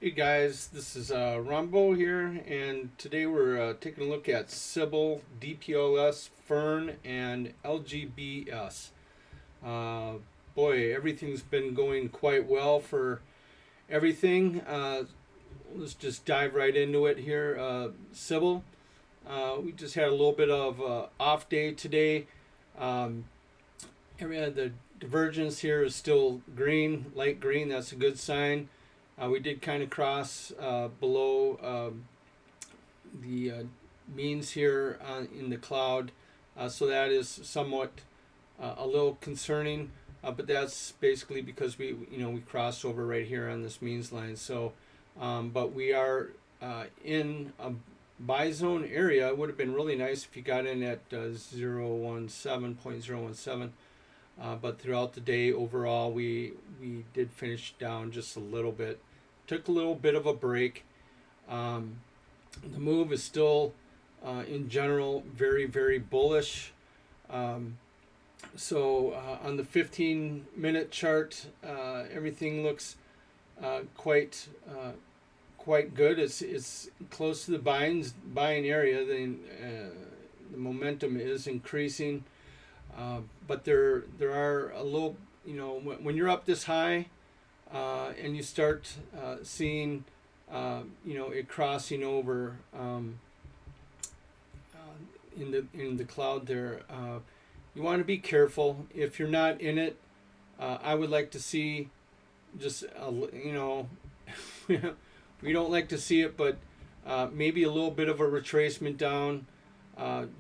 Hey guys, this is Rumbo here, and today we're taking a look at Sybil, DPLS, FERN, and LGBS. Uh, Boy, everything's been going quite well for everything. Let's just dive right into it here. Sybil, we just had a little bit of off day today. Um, the divergence here is still green, light green. That's a good sign. We did kind of cross below the means here in the cloud, so that is somewhat a little concerning. But that's basically because we crossed over right here on this means line. So, but we are in a buy zone area. It would have been really nice if you got in at 0.17. But throughout the day, overall, we did finish down just a little bit. Took a little bit of a break. Um, the move is still, in general, very, very bullish. Um, on the 15-minute chart, everything looks quite good. It's close to the buying area. The momentum is increasing. But there are a little, when you're up this high, and you start seeing, it crossing over in the cloud there. You want to be careful. If you're not in it, I would like to see just, we don't like to see it, but maybe a little bit of a retracement down,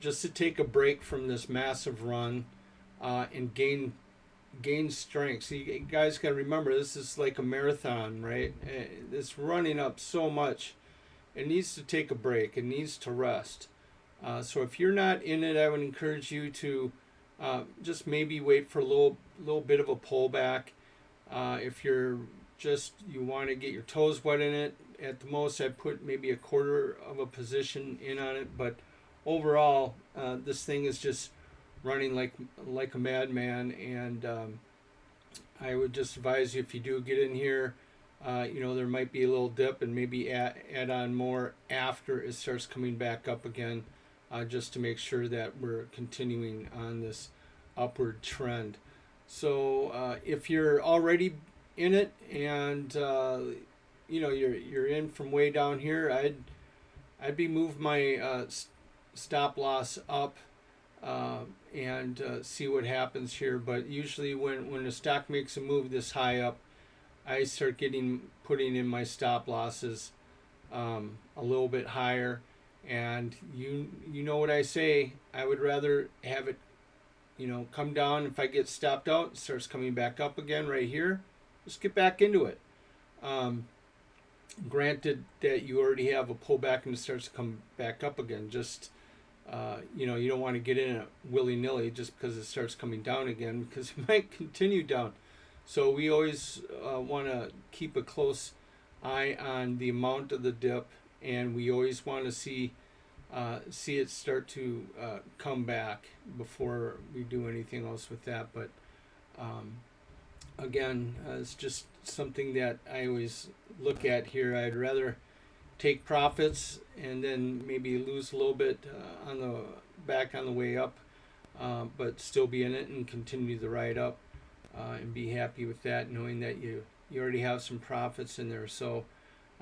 just to take a break from this massive run and gain strength. So you guys got to remember, this is like a marathon, right? It's running up so much. It needs to take a break. It needs to rest. So if you're not in it, I would encourage you to just maybe wait for a little bit of a pullback. If you want to get your toes wet in it, at the most I put maybe a quarter of a position in on it. But overall, this thing is just running like a madman, and I would just advise you, if you do get in here, there might be a little dip, and maybe add on more after it starts coming back up again, just to make sure that we're continuing on this upward trend. So if you're already in it, and you're in from way down here, I'd be move my stop loss up, and see what happens here. But usually when the stock makes a move this high up, I start putting in my stop losses a little bit higher. And you know what I say, I would rather have it come down. If I get stopped out, it starts coming back up again right here, just get back into it. Granted that you already have a pullback and it starts to come back up again, just you don't want to get in it willy-nilly just because it starts coming down again, because it might continue down. So we always want to keep a close eye on the amount of the dip, and we always want to see it start to come back before we do anything else with that. But again, it's just something that I always look at here. I'd rather take profits and then maybe lose a little bit on the way up, but still be in it and continue the ride up, and be happy with that, knowing that you already have some profits in there. So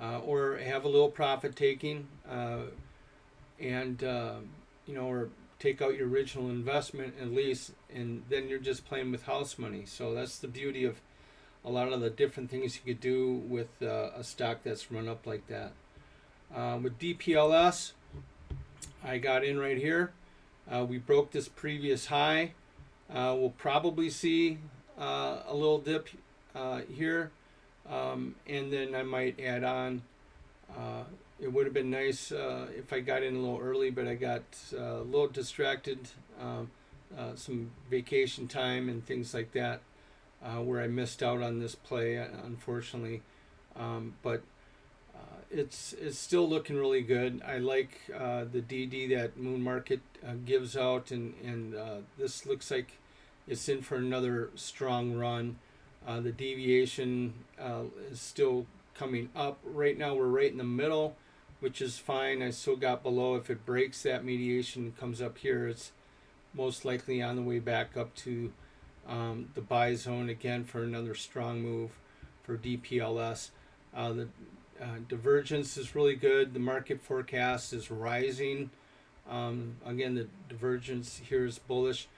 or have a little profit taking, and or take out your original investment at least, and then you're just playing with house money. So that's the beauty of a lot of the different things you could do with a stock that's run up like that. With DPLS, I got in right here. We broke this previous high. We'll probably see a little dip here, and then I might add on. It would have been nice if I got in a little early, but I got a little distracted, some vacation time and things like that, where I missed out on this play, unfortunately. But it's still looking really good. I like the DD that Moon Market gives out, and this looks like it's in for another strong run. The deviation is still coming up. Right now we're right in the middle, which is fine. I still got below. If it breaks that mediation and comes up here, it's most likely on the way back up to the buy zone again for another strong move for DPLS. The divergence is really good. The market forecast is rising. Again, the divergence here is bullish.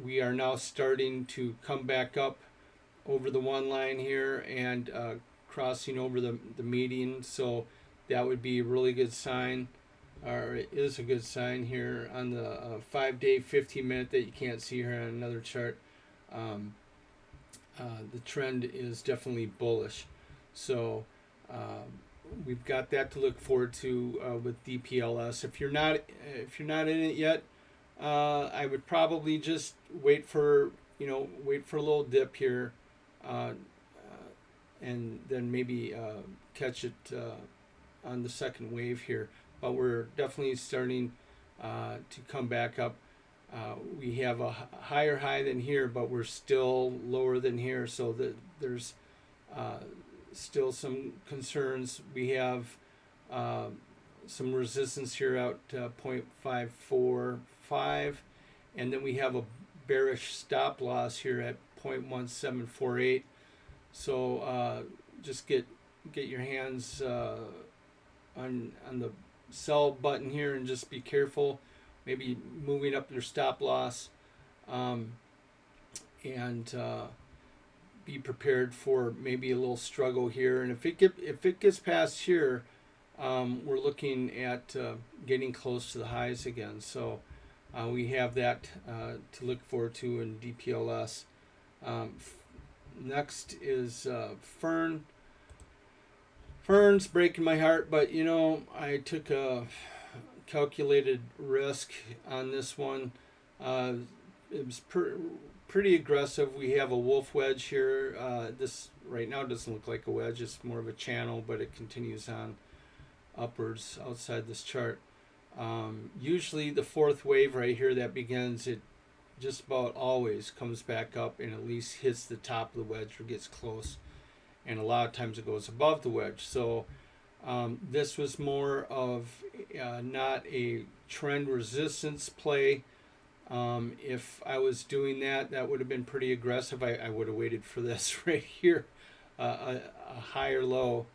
We are now starting to come back up over the one line here and crossing over the median. So that would be a really good sign, or it is a good sign here on the 5-day, 15-minute that you can't see here on another chart. The trend is definitely bullish. So we've got that to look forward to with DPLS. If you're not in it yet, I would probably just wait for a little dip here, and then maybe catch it on the second wave here. But we're definitely starting to come back up. We have a higher high than here, but we're still lower than here, so that there's still some concerns. We have some resistance here out 0.545, and then we have a bearish stop loss here at 0.1748. So just get your hands on the sell button here and just be careful. Maybe moving up your stop loss, and be prepared for maybe a little struggle here. And if it gets past here, we're looking at getting close to the highs again. So we have that to look forward to in DPLS. Next is FERN. FERN's breaking my heart, but I took a calculated risk on this one. It was pretty aggressive. We have a wolf wedge here. This right now doesn't look like a wedge. It's more of a channel, but it continues on upwards outside this chart. Usually the fourth wave right here that begins, it just about always comes back up and at least hits the top of the wedge or gets close. And a lot of times it goes above the wedge. So this was more of not a trend resistance play. If I was doing that, that would have been pretty aggressive. I would have waited for this right here, a higher low.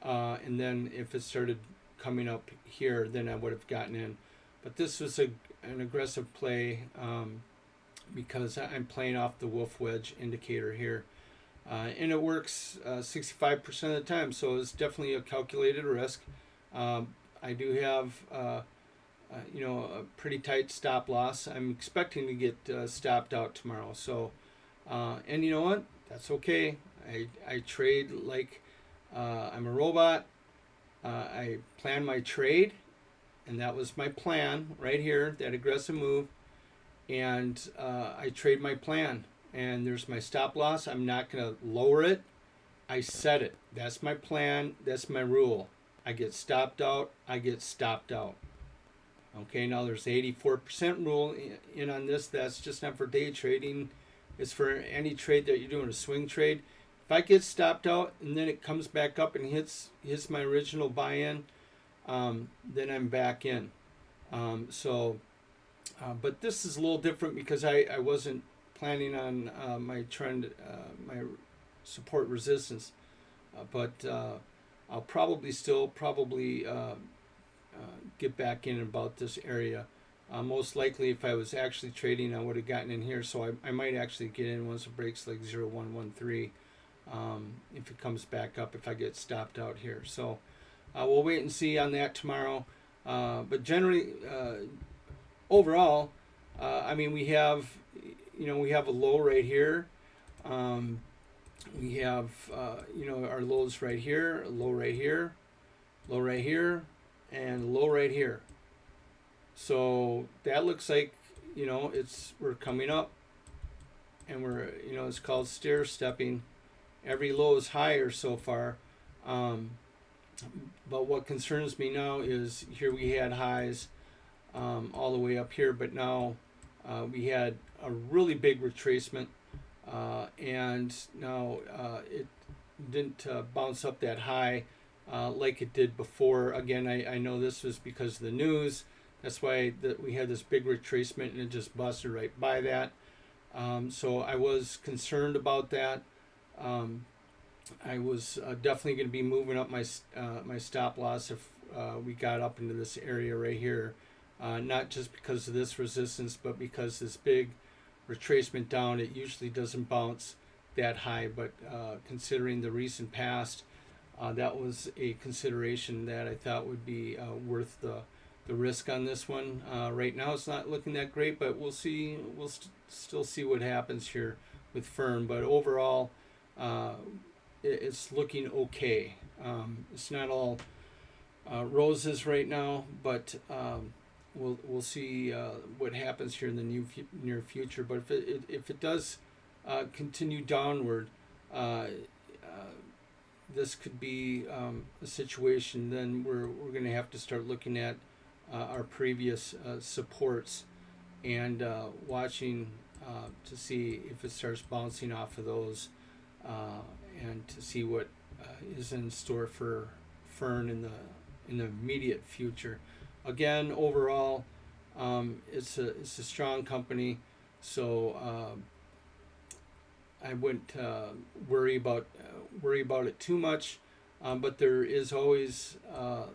And then if it started coming up here, then I would have gotten in. But this was an aggressive play because I'm playing off the wolf wedge indicator here. And it works 65% of the time, so it's definitely a calculated risk. I do have a pretty tight stop loss. I'm expecting to get stopped out tomorrow. So, and you know what? That's okay. I trade like I'm a robot. I plan my trade, and that was my plan right here, that aggressive move. And I trade my plan. And there's my stop loss. I'm not going to lower it. I set it. That's my plan. That's my rule. I get stopped out. I get stopped out. Okay, now there's the 84% rule in on this. That's just not for day trading. It's for any trade that you're doing, a swing trade. If I get stopped out and then it comes back up and hits my original buy-in, then I'm back in. But this is a little different because I wasn't planning on my trend, my support resistance, but I'll probably get back in about this area. Most likely, if I was actually trading, I would have gotten in here. So I might actually get in once it breaks like 0113. If it comes back up, if I get stopped out here. So we'll wait and see on that tomorrow. But generally, overall, we have. We have a low right here. We have, our lows right here, a low right here, low right here, and low right here. So that looks like, we're coming up, and we're, it's called stair stepping. Every low is higher so far. But what concerns me now is here we had highs all the way up here, but now we had a really big retracement, and now bounce up that high like it did before. Again, I know this was because of the news. That's why we had this big retracement and it just busted right by that. So I was concerned about that. I was definitely going to be moving up my stop loss if we got up into this area right here. Not just because of this resistance, but because this big retracement down, it usually doesn't bounce that high. But considering the recent past, that was a consideration that I thought would be worth the risk on this one. Right now, it's not looking that great, but we'll see. We'll still see what happens here with FERN. But overall, it's looking okay. It's not all roses right now, but we'll see what happens here in the near future. But if it does continue downward, this could be a situation. Then we're going to have to start looking at our previous supports and watching to see if it starts bouncing off of those, and to see what is in store for FERN in the immediate future. Again, overall, it's a strong company, so I wouldn't worry about it too much. But there is always a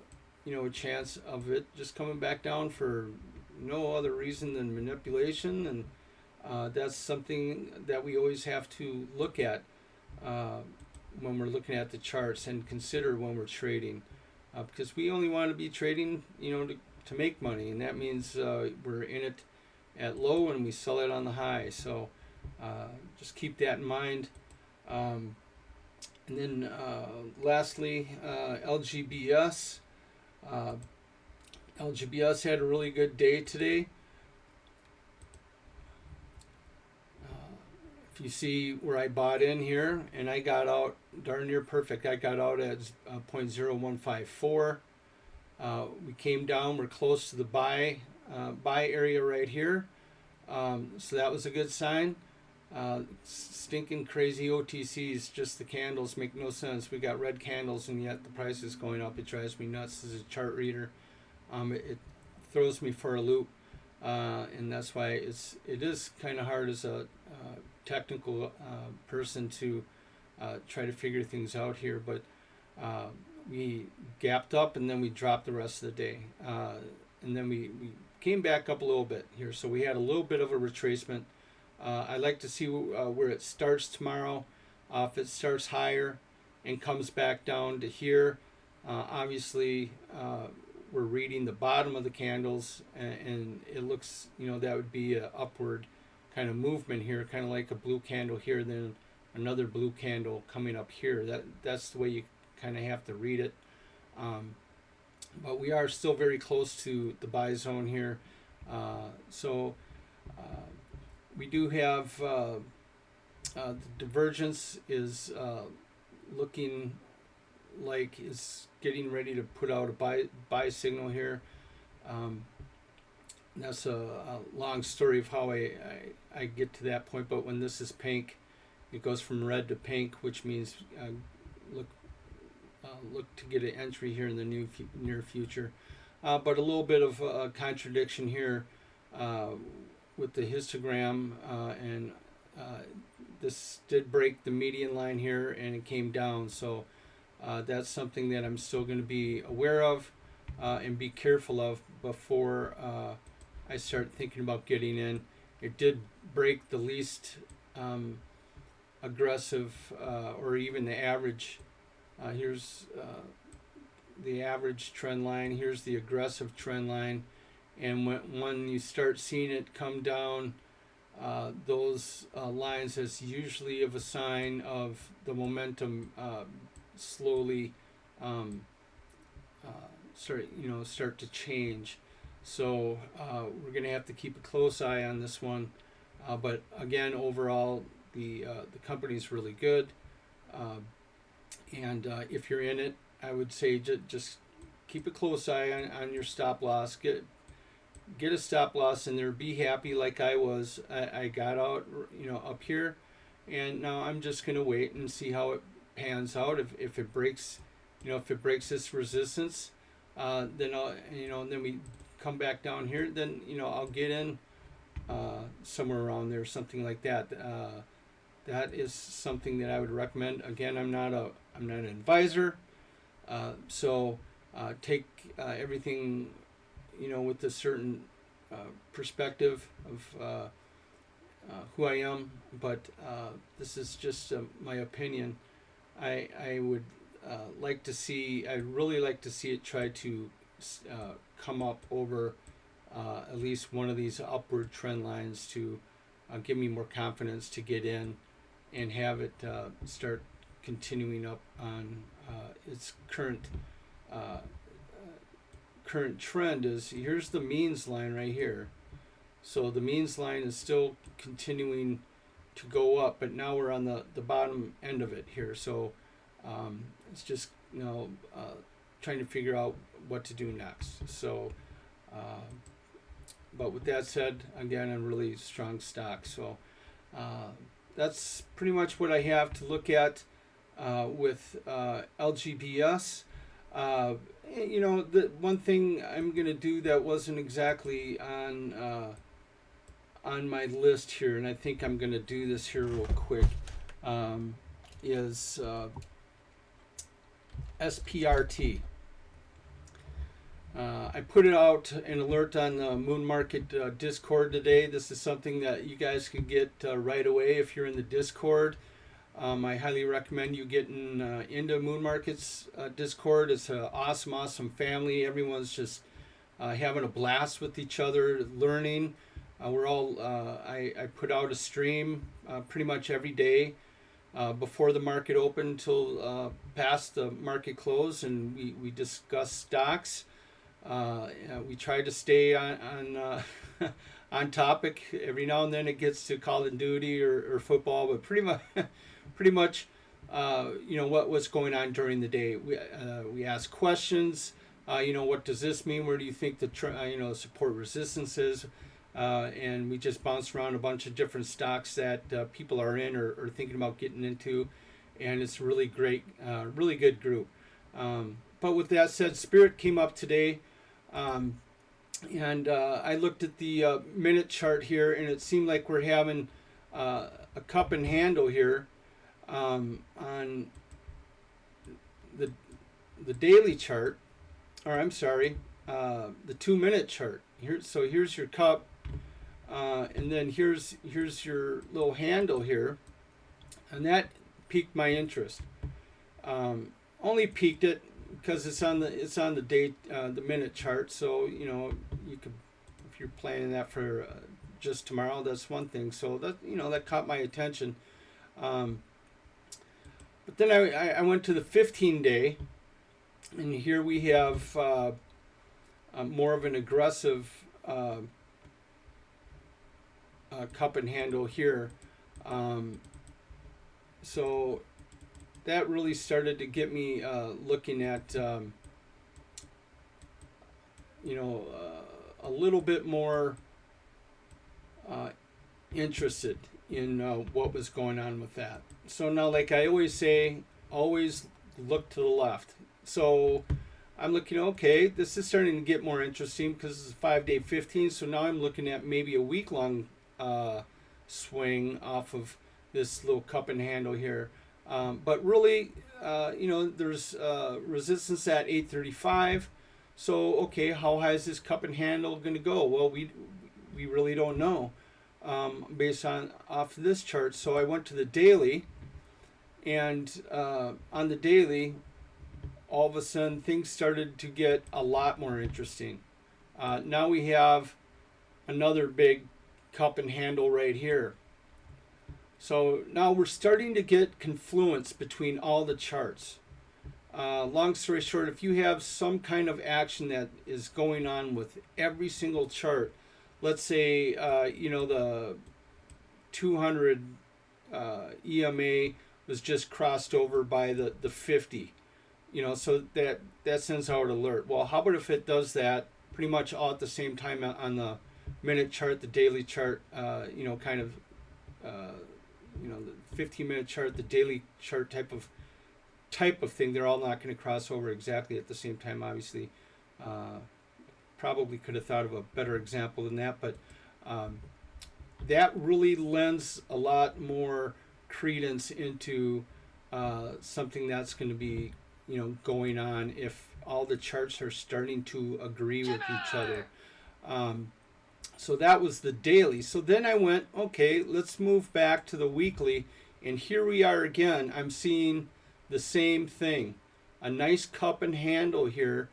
chance of it just coming back down for no other reason than manipulation, and that's something that we always have to look at when we're looking at the charts and consider when we're trading, because we only want to be trading to make money, and that means we're in it at low and we sell it on the high. So just keep that in mind. And then lastly, LGBS. LGBS had a really good day today. If you see where I bought in here, and I got out darn near perfect. I got out at 0.0154. We came down. We're close to the buy area right here. So that was a good sign. Stinking crazy OTCs, just the candles make no sense. We got red candles and yet the price is going up. It drives me nuts as a chart reader. It throws me for a loop, and that's why it is kind of hard as a technical person to try to figure things out here. But we gapped up and then we dropped the rest of the day, and then we came back up a little bit here. So we had a little bit of a retracement. I'd like to see where it starts tomorrow. If it starts higher and comes back down to here, obviously we're reading the bottom of the candles, and it looks, that would be an upward kind of movement here, kind of like a blue candle here, then another blue candle coming up here. That's the way you kind of have to read it. But we are still very close to the buy zone here. So we do have the divergence is looking like it's getting ready to put out a buy signal here. That's a long story of how I get to that point, but when this is pink, it goes from red to pink, which means look to get an entry here in the near future. But a little bit of a contradiction here with the histogram, and this did break the median line here and it came down. So that's something that I'm still going to be aware of and be careful of before I start thinking about getting in. It did break the least aggressive or even the average. Here's the average trend line. Here's the aggressive trend line. And when you start seeing it come down, those lines is usually of a sign of the momentum slowly start to change. So we're going to have to keep a close eye on this one. But again, overall, the company's really good. And if you're in it, I would say just keep a close eye on your stop loss. Get a stop loss in there. Be happy like I was. I got out, up here, and now I'm just going to wait and see how it pans out. If it breaks, if it breaks this resistance, then I'll, then we come back down here. Then I'll get in somewhere around there, something like that. That is something that I would recommend. Again, I'm not an advisor, so take everything with a certain perspective of who I am, but this is just my opinion. I would I'd really like to see it try to come up over at least one of these upward trend lines to give me more confidence to get in and have it start continuing up on its current trend. Is here's the means line right here. So the means line is still continuing to go up, but now we're on the bottom end of it here. So it's just trying to figure out what to do next. So but with that said, again, I'm really strong stock. So that's pretty much what I have to look at with LGBS. The one thing I'm going to do that wasn't exactly on my list here, and I think I'm going to do this here real quick, is SPRT. I put it out an alert on the Moon Market Discord today. This is something that you guys can get right away if you're in the Discord. I highly recommend you getting into Moon Market's Discord. It's an awesome family. Everyone's just having a blast with each other, learning. We're all. I put out a stream pretty much every day before the market opened till past the market close, and we discuss stocks. We try to stay on on topic. Every now and then it gets to Call of Duty or football, but pretty much what's going on during the day. We ask questions. What does this mean? Where do you think the support resistance is? And we just bounce around a bunch of different stocks that people are in or thinking about getting into, and it's really great, really good group. But with that said, Spirit came up today, and I looked at the minute chart here, and it seemed like we're having a cup and handle here on the daily chart, or I'm sorry, the 2-minute chart. So here's your cup, and then here's your little handle here, and that piqued my interest. Only piqued it because it's on the day, the minute chart. So you could, if you're planning that for just tomorrow, that's one thing. So that caught my attention. But then I went to the 15-day, and here we have more of an aggressive cup and handle here. So that really started to get me looking at a little bit more interested in what was going on with that. So now, like I always say, always look to the left. So I'm looking, okay, this is starting to get more interesting because it's a 5-day 15. So now I'm looking at maybe a week-long swing off of this little cup and handle here. But really, there's resistance at 835. So, okay, how high is this cup and handle going to go? Well, we really don't know based off of this chart. So I went to the daily, and on the daily, all of a sudden things started to get a lot more interesting. Now we have another big cup and handle right here. So now we're starting to get confluence between all the charts. Long story short, if you have some kind of action that is going on with every single chart, let's say the 200 EMA was just crossed over by the 50, so that sends out an alert. Well, how about if it does that pretty much all at the same time on the minute chart, the daily chart, the 15-minute chart, the daily chart type of type of thing. They're all not going to cross over exactly at the same time, obviously. Probably could have thought of a better example than that, but that really lends a lot more credence into something that's going to be, going on if all the charts are starting to agree with each other. So that was the daily. So then I went, okay, let's move back to the weekly, and here we are again. I'm seeing the same thing, a nice cup and handle here.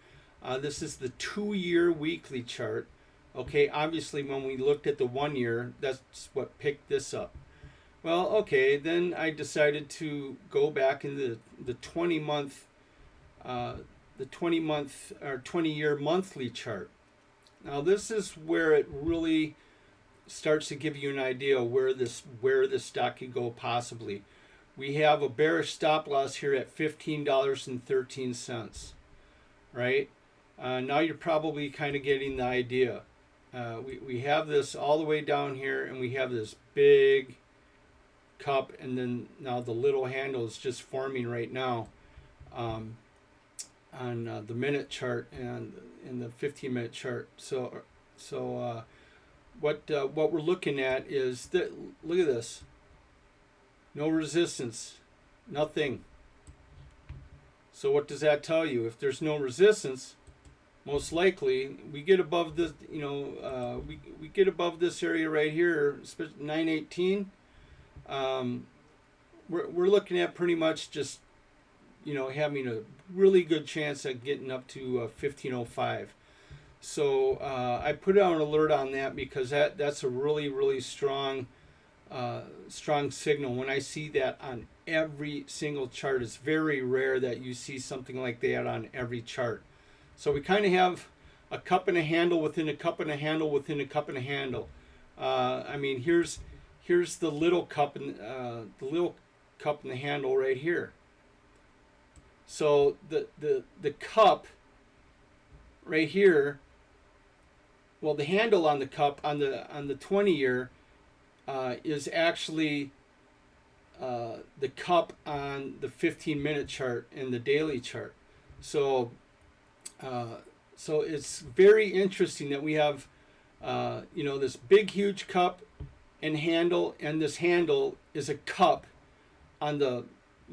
This is the 2-year weekly chart. Okay, obviously when we looked at the 1 year, that's what picked this up. Well, okay, then I decided to go back in the 20-month, or 20-year monthly chart. Now this is where it really starts to give you an idea where this stock could go possibly. We have a bearish stop loss here at $15.13, right? Now you're probably kind of getting the idea. We have this all the way down here, and we have this big cup, and then now the little handle is just forming right now on the minute chart and in the 15-minute chart. So what we're looking at is that, look at this, no resistance, nothing. So what does that tell you? If there's no resistance, most likely we get above this, we get above this area right here, 918. We're looking at pretty much just, having a really good chance at getting up to 1505. So I put out an alert on that because that's a really, really strong signal. When I see that on every single chart, it's very rare that you see something like that on every chart. So we kind of have a cup and a handle within a cup and a handle within a cup and a handle. Here's the little cup and the handle right here. So the cup right here, well, the handle on the cup on the 20-year is actually the cup on the 15-minute chart and the daily chart. So it's very interesting that we have this big huge cup and handle, and this handle is a cup on the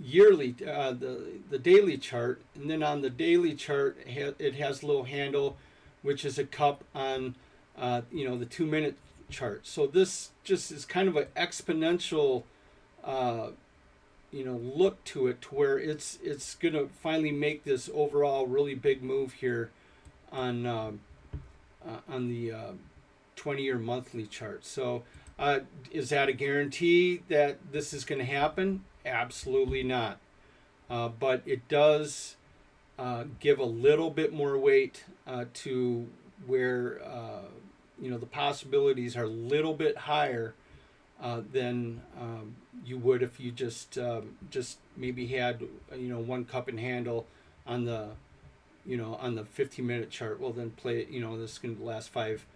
yearly the daily chart, and then on the daily chart it has a little handle which is a cup on the 2-minute chart. So this just is kind of an exponential look to it, to where it's gonna finally make this overall really big move here on the 20-year monthly chart. So is that a guarantee that this is going to happen? Absolutely not. But it does give a little bit more weight to where the possibilities are a little bit higher than you would if you just maybe had one cup and handle on the 15-minute chart. Well, then play it. This is going to last 5.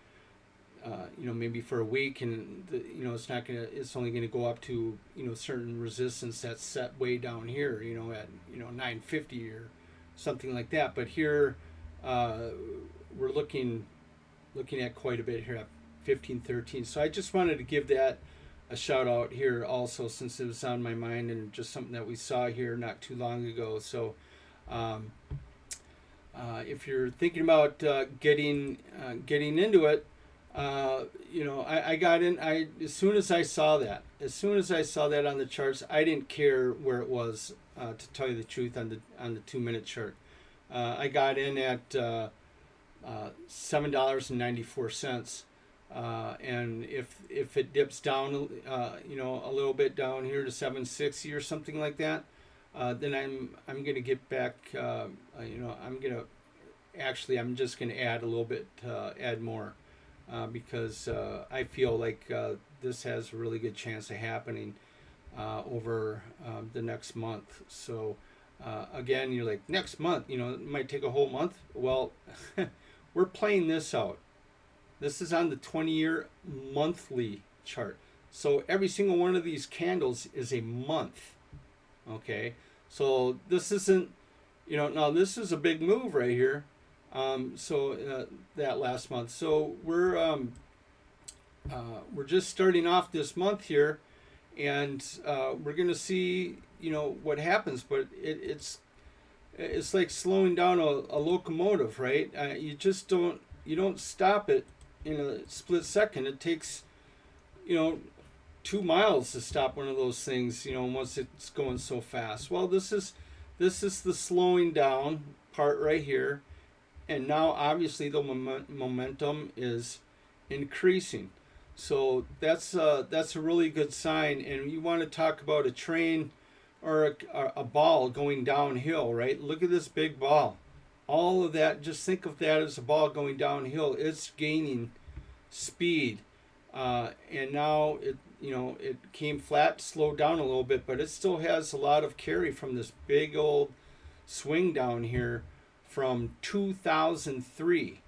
Maybe for a week, and it's only going to go up to certain resistance that's set way down here, at 950 or something like that. But here we're looking at quite a bit here at 1513. So I just wanted to give that a shout out here also, since it was on my mind and just something that we saw here not too long ago. So if you're thinking about getting into it, I got in. As soon as I saw that on the charts, I didn't care where it was. To tell you the truth, on the 2-minute chart, I got in at $7.94. And if it dips down, a little bit down here to 760 or something like that, then I'm gonna get back. I'm just gonna add a little bit, add more. Because I feel like this has a really good chance of happening over the next month. So again, you're like, next month, it might take a whole month. Well, we're playing this out. This is on the 20-year monthly chart. So every single one of these candles is a month. Okay, So this isn't, now this is a big move right here. That last month. So we're just starting off this month here, and we're going to see, what happens. But it's like slowing down a locomotive, right? You don't stop it in a split second. It takes, 2 miles to stop one of those things, once it's going so fast. Well, this is the slowing down part right here, and now obviously the momentum is increasing. So that's a really good sign. And you want to talk about a train or a ball going downhill, right? Look at this big ball. All of that, just think of that as a ball going downhill. It's gaining speed, and now it came flat, slowed down a little bit, but it still has a lot of carry from this big old swing down here from 2003.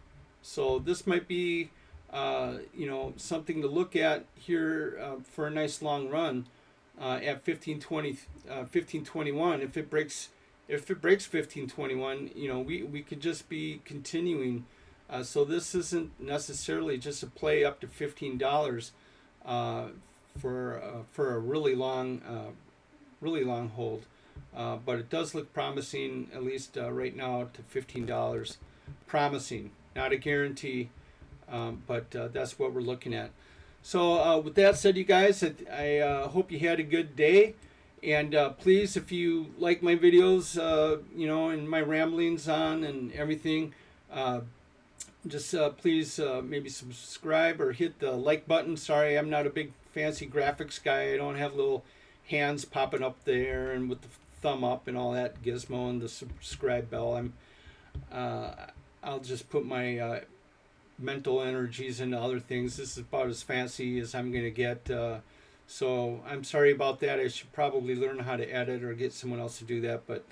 So this might be something to look at here for a nice long run at 1521. If it breaks 1521, we could just be continuing. So this isn't necessarily just a play up to $15 for a really long hold, but it does look promising, at least right now, to $15. Promising, not a guarantee, but that's what we're looking at. So with that said, you guys, I hope you had a good day. And please, if you like my videos, and my ramblings on and everything, just please maybe subscribe or hit the like button. Sorry, I'm not a big fancy graphics guy. I don't have little hands popping up there and with the thumb up and all that gizmo and the subscribe bell. I'll just put my mental energies into other things. This is about as fancy as I'm going to get. So I'm sorry about that. I should probably learn how to edit or get someone else to do that, but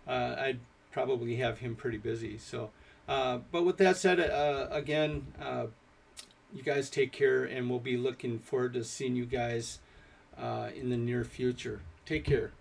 I'd probably have him pretty busy. So, but with that said, again, you guys take care, and we'll be looking forward to seeing you guys in the near future. Take care.